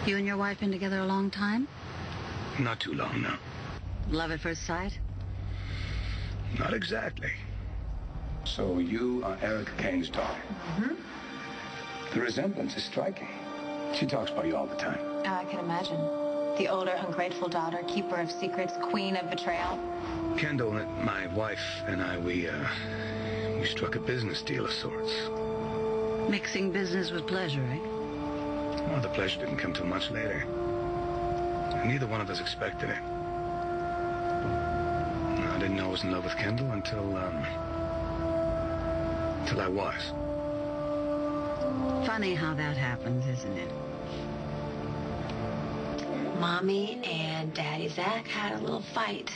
You and your wife been together a long time? Not too long, no. Love at first sight? Not exactly. So you are Eric Kane's daughter? Mm-hmm. The resemblance is striking. She talks about you all the time. I can imagine. The older, ungrateful daughter, keeper of secrets, queen of betrayal. Kendall, my wife, and I, we struck a business deal of sorts. Mixing business with pleasure, eh? Well, the pleasure didn't come till much later. Neither one of us expected it. I didn't know I was in love with Kendall until I was. Funny how that happens, isn't it? Mommy and Daddy Zach had a little fight.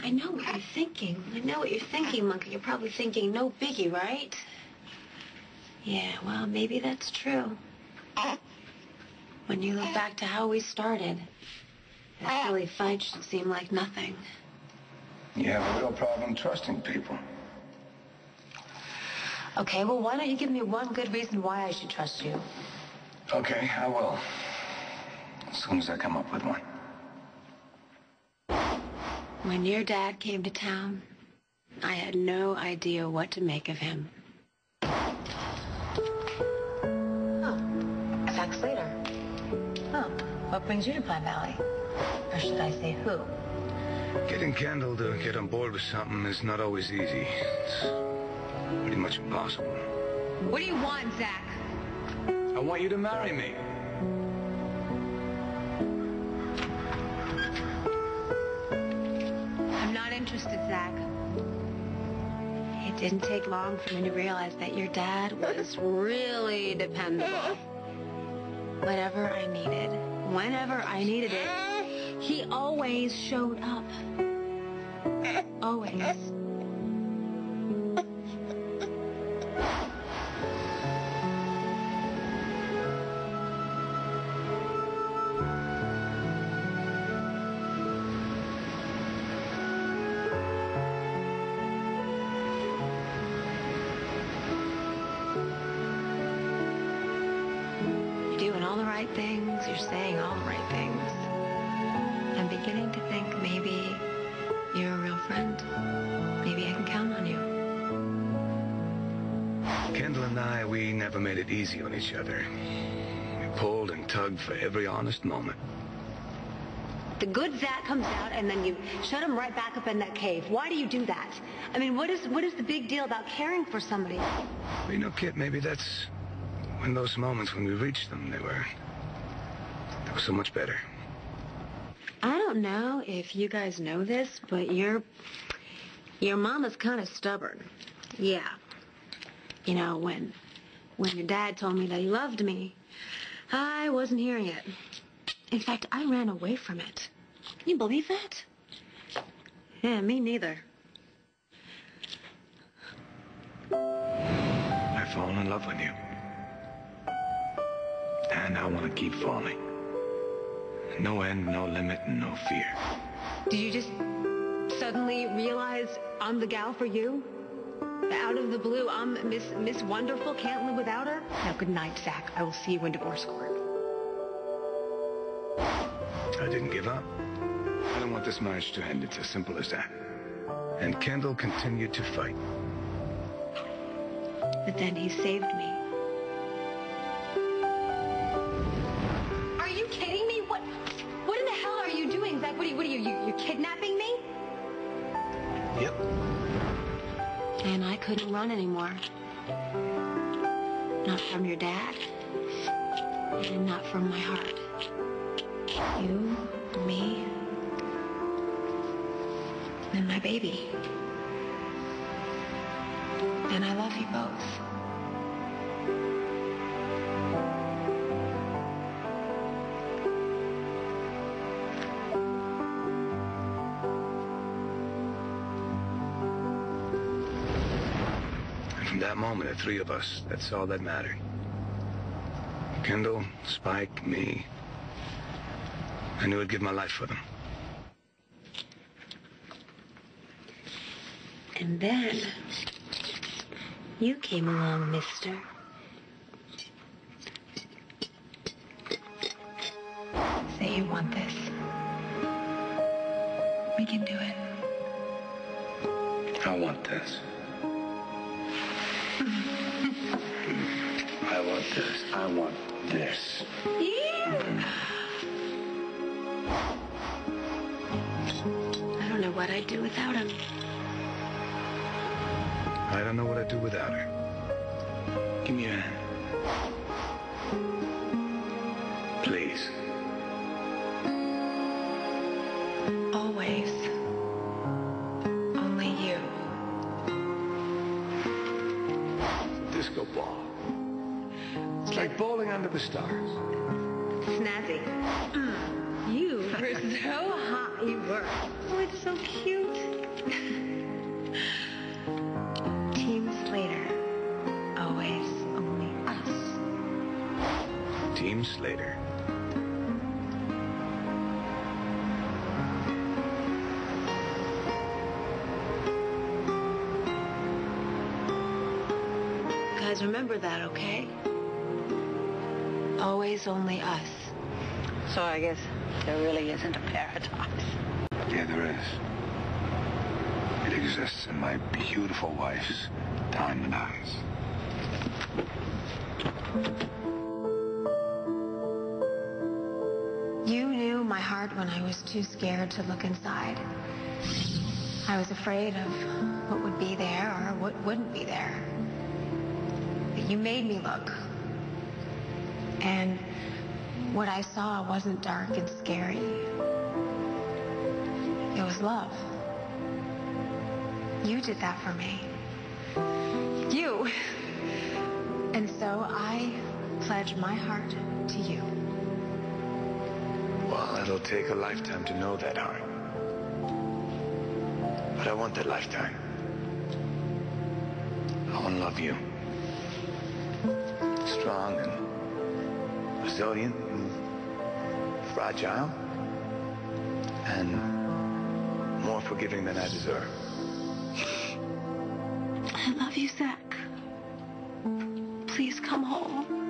I know what you're thinking. I know what you're thinking, Monkey. You're probably thinking, no biggie, right? Yeah, well, maybe that's true. When you look back to how we started, that silly fight should seem like nothing. You have a real problem trusting people. Okay, well, why don't you give me one good reason why I should trust you? Okay, I will. As soon as I come up with one. When your dad came to town, I had no idea what to make of him. Oh, Zach Slater. Oh, what brings you to Pine Valley? Or should I say who? Getting Kendall to get on board with something is not always easy. It's pretty much impossible. What do you want, Zach? I want you to marry me. I'm not interested, Zach. It didn't take long for me to realize that your dad was really dependable. Whatever I needed, whenever I needed it, he always showed up. Always. You're doing all the right things. You're saying all the right things. I'm beginning to think maybe you're a real friend. Maybe I can count on you. Kendall and I, we never made it easy on each other. We pulled and tugged for every honest moment. The good Zach comes out, and then you shut him right back up in that cave. Why do you do that? I mean, what is the big deal about caring for somebody? Well, you know, Kit, maybe that's when those moments when we reached them, they were so much better. I don't know if you guys know this, but your mama's kind of stubborn. Yeah. You know, when your dad told me that he loved me, I wasn't hearing it. In fact, I ran away from it. Can you believe that? Yeah, me neither. I've fallen in love with you. And I want to keep falling. No end, no limit, and no fear. Did you just suddenly realize I'm the gal for you? Out of the blue, I'm Miss Wonderful, can't live without her? Now, good night, Zach. I will see you in divorce court. I didn't give up. I don't want this marriage to end. It's as simple as that. And Kendall continued to fight. But then he saved me. Are you kidding me? What in the hell are you doing, Zach? What are you kidnapping me? Yep. And I couldn't run anymore. Not from your dad. And not from my heart. You, me, and my baby. And I love you both. And from that moment, the three of us, that's all that mattered. Kendall, Spike, me. I knew I'd give my life for them. And then you came along, mister. this. I want this. I want this. Yeah. I don't know what I'd do without him. I don't know what I'd do without her. Give me your hand. Please. Always. Only you. Disco ball. It's like bowling under the stars. Snazzy. You were so hot. You were. Oh, it's so cute. Team Slater. Always, only us. Team Slater. Guys, remember that, okay? Always, only us. So I guess there really isn't a paradox. Yeah, there is. It exists in my beautiful wife's diamond eyes. You knew my heart when I was too scared to look inside. I was afraid of what would be there or what wouldn't be there. But you made me look. And what I saw wasn't dark and scary. It was love. You did that for me. You. And so I pledge my heart to you. Well, it'll take a lifetime to know that heart. But I want that lifetime. I want to love you. Strong and resilient and fragile. And more forgiving than I deserve. I love you, Zach. Please come home.